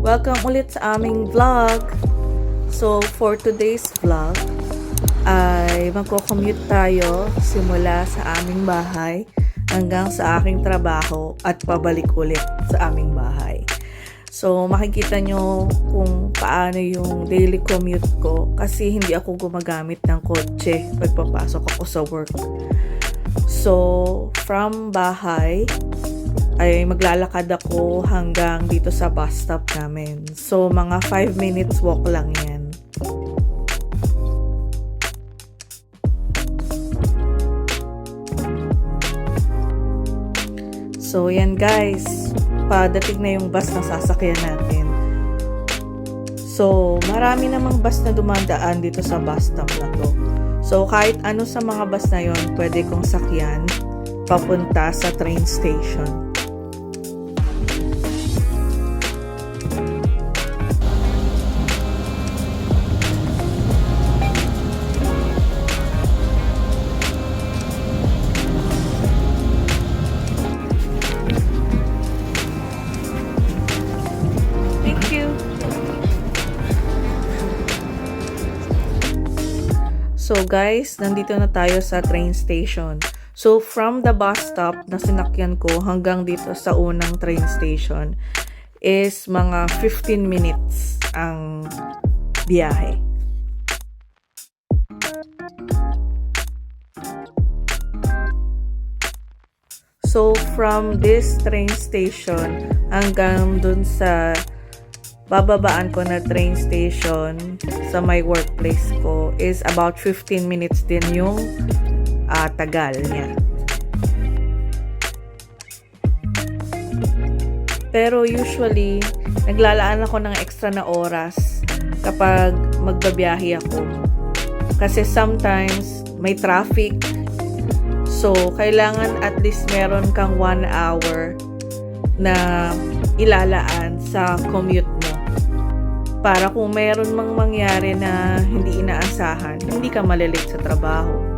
Welcome ulit sa aming vlog. So, for today's vlog, ay magko-commute tayo simula sa aming bahay hanggang sa aking trabaho at pabalik ulit sa aming bahay. So, makikita nyo kung paano yung daily commute ko kasi hindi ako gumagamit ng kotse pagpapasok ako sa work. So, from bahay, ay maglalakad ako hanggang dito sa bus stop namin. So, mga 5 minutes walk lang yan. So, yan guys. Padating na yung bus na sasakyan natin. So, marami namang bus na dumadaan dito sa bus stop na to. So, kahit ano sa mga bus na yon, pwede kong sakyan papunta sa train station. So guys, nandito na tayo sa train station. So from the bus stop na sinakyan ko hanggang dito sa unang train station is mga 15 minutes ang biyahe. So from this train station hanggang dun sa bababaan ko na train station sa my workplace ko is about 15 minutes din yung tagal niya. Pero usually, naglalaan ako ng extra na oras kapag magbabiyahe ako. Kasi sometimes may traffic. So, kailangan at least meron kang 1 hour na ilalaan sa commute mo. Para kung mayroon mang mangyari na hindi inaasahan, hindi ka malilate sa trabaho.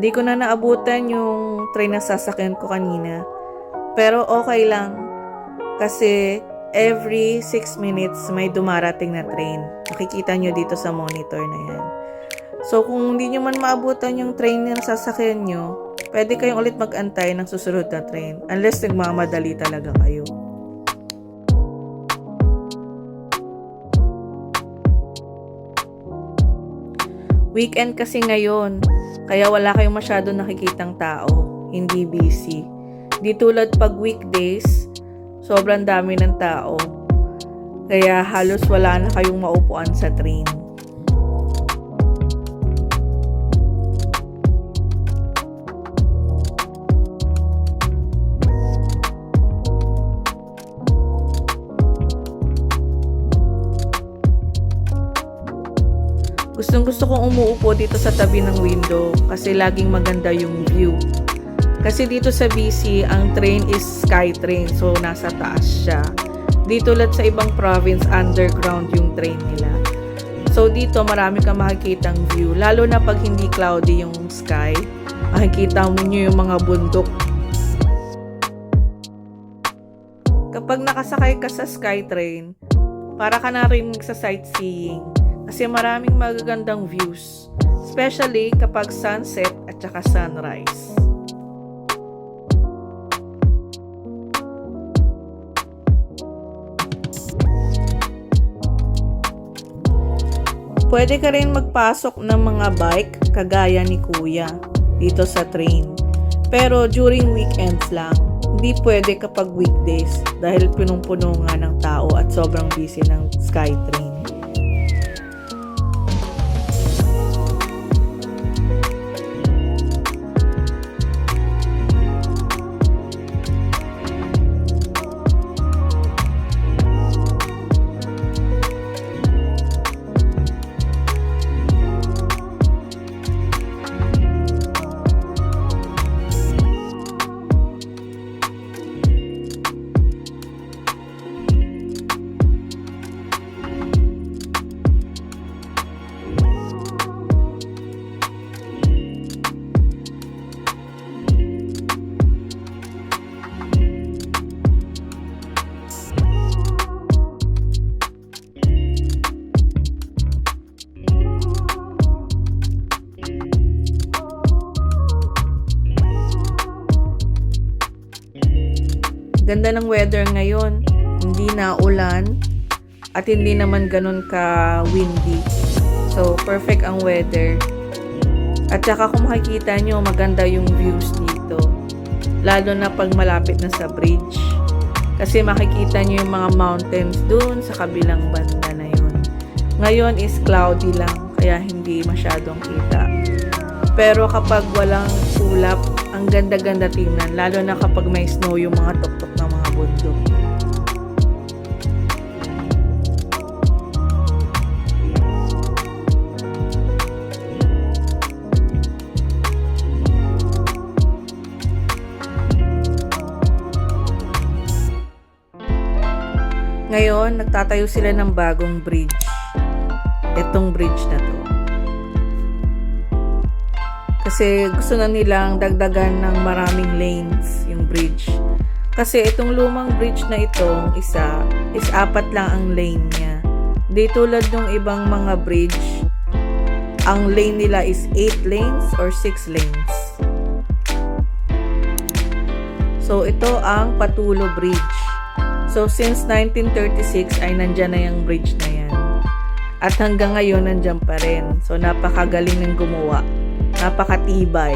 Di ko na naabutan yung train na sasakyan ko kanina. Pero okay lang. Kasi every 6 minutes may dumarating na train. Makikita nyo dito sa monitor na yan. So kung hindi nyo man maabutan yung train na sasakyan nyo, pwede kayong ulit mag-antay ng susunod na train. Unless nagmamadali talaga kayo. Weekend kasi ngayon. Kaya wala kayong masyado nakikitang tao, hindi busy. Di tulad pag weekdays, sobrang dami ng tao. Kaya halos wala na kayong maupuan sa train. Gustong-gusto kong umuupo dito sa tabi ng window kasi laging maganda yung view. Kasi dito sa BC, ang train is SkyTrain, so nasa taas siya. Dito tulad sa ibang province, underground yung train nila. So dito marami kang makikitang view, lalo na pag hindi cloudy yung sky, makikita mo nyo yung mga bundok. Kapag nakasakay ka sa SkyTrain, para ka na rin sa sightseeing. Kasi maraming magagandang views, especially kapag sunset at saka sunrise. Pwede ka rin magpasok ng mga bike kagaya ni Kuya dito sa train. Pero during weekends lang, hindi pwede kapag weekdays dahil punong-puno nga ng tao at sobrang busy ng SkyTrain. Ganda ng weather ngayon. Hindi na ulan at hindi naman ganun ka windy. So, perfect ang weather. At saka kung makikita nyo, maganda yung views dito. Lalo na pag malapit na sa bridge. Kasi makikita nyo yung mga mountains dun sa kabilang banda na yun. Ngayon is cloudy lang, kaya hindi masyadong kita. Pero kapag walang ulap, ang ganda-ganda tingnan. Lalo na kapag may snow yung mga tuktok ng mga bundok. Ngayon, nagtatayo sila ng bagong bridge. Itong bridge na to. Kasi gusto na nilang dagdagan ng maraming lanes yung bridge. Kasi itong lumang bridge na itong isa is 4 lang ang lane niya. Di tulad ng ibang mga bridge, ang lane nila is 8 lanes or 6 lanes. So ito ang Patulo Bridge. So, since 1936 ay nandyan na yung bridge na yan. At hanggang ngayon, nandyan pa rin. So, napakagaling ng gumawa. Napakatibay.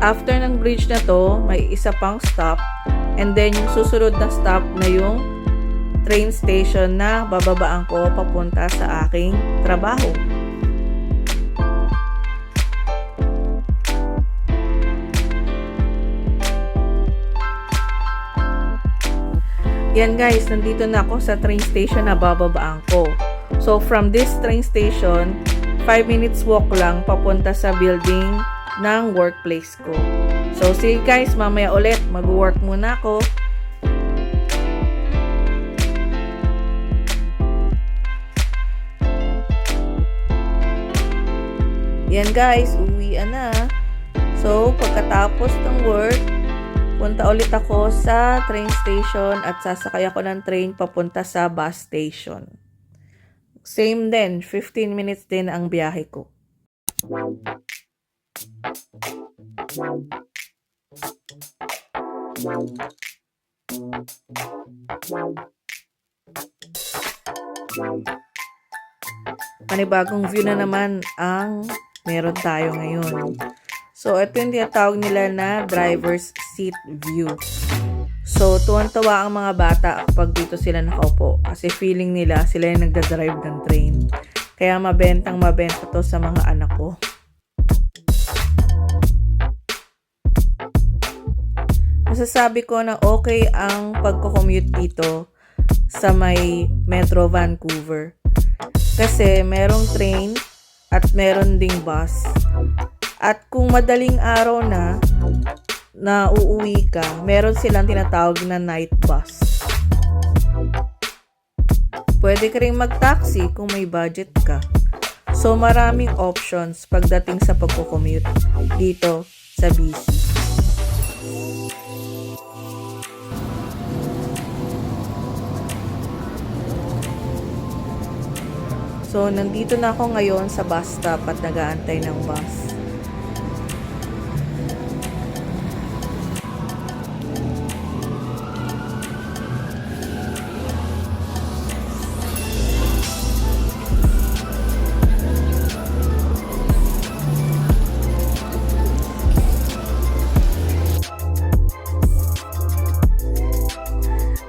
After ng bridge na to, may isa pang stop. And then, yung susunod na stop na yung train station na bababaan ko papunta sa aking trabaho. Yan guys, nandito na ako sa train station na bababaan ko. So from this train station, 5 minutes walk lang papunta sa building ng workplace ko. So see guys, mamaya ulit mag-work muna ako. Yan guys, uwian na. So, pagkatapos ng work, punta ulit ako sa train station at sasakay ako ng train papunta sa bus station. Same din, 15 minutes din ang biyahe ko. Panibagong view na naman ang meron tayo ngayon. So, ito yung tinatawag nila na driver's seat view. So, tuwan-tawa ang mga bata kapag dito sila nakaupo. Kasi feeling nila sila yung nagdadrive ng train. Kaya mabenta to sa mga anak ko. Masasabi ko na okay ang pagko-commute dito sa may Metro Vancouver. Kasi merong train at meron ding bus. At kung madaling araw na uuwi ka, meron silang tinatawag na night bus. Pwede ka rin mag-taxi kung may budget ka. So maraming options pagdating sa pagko-commute dito sa BC. So, nandito na ako ngayon sa bus stop at nag-aantay ng bus.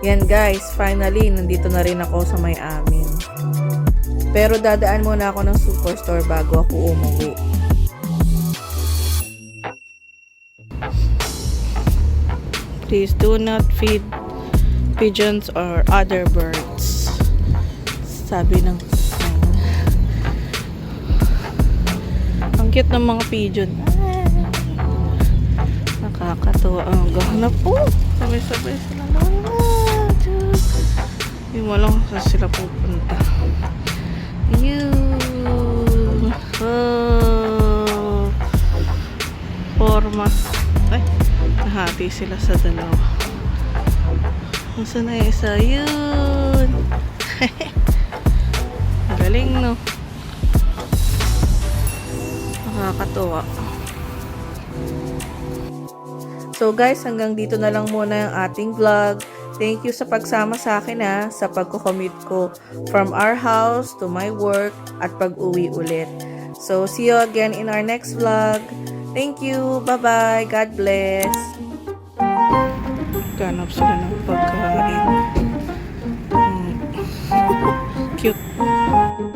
Yan guys, finally, nandito na rin ako sa may amin. Pero dadaan muna ako ng superstore bago ako umuwi. Please do not feed pigeons or other birds. Sabi ng ang cute ng mga pigeon. Nakakatuwa ang gahanap po. Sabay-sabay sila lang. Hindi mo lang saan sila pupunta. Yun. Oh. Forma. Ay, nahati sila sa dalawa. Nasaan na isa? Yun. Galing, no? Nakakatuwa. So guys, hanggang dito na lang muna yung ating vlog. Thank you sa pagsama sa akin sa pagko-commute ko from our house to my work at pag-uwi ulit. So see you again in our next vlog. Thank you. Bye-bye. God bless. Ganap sila ng pagkain. Cute.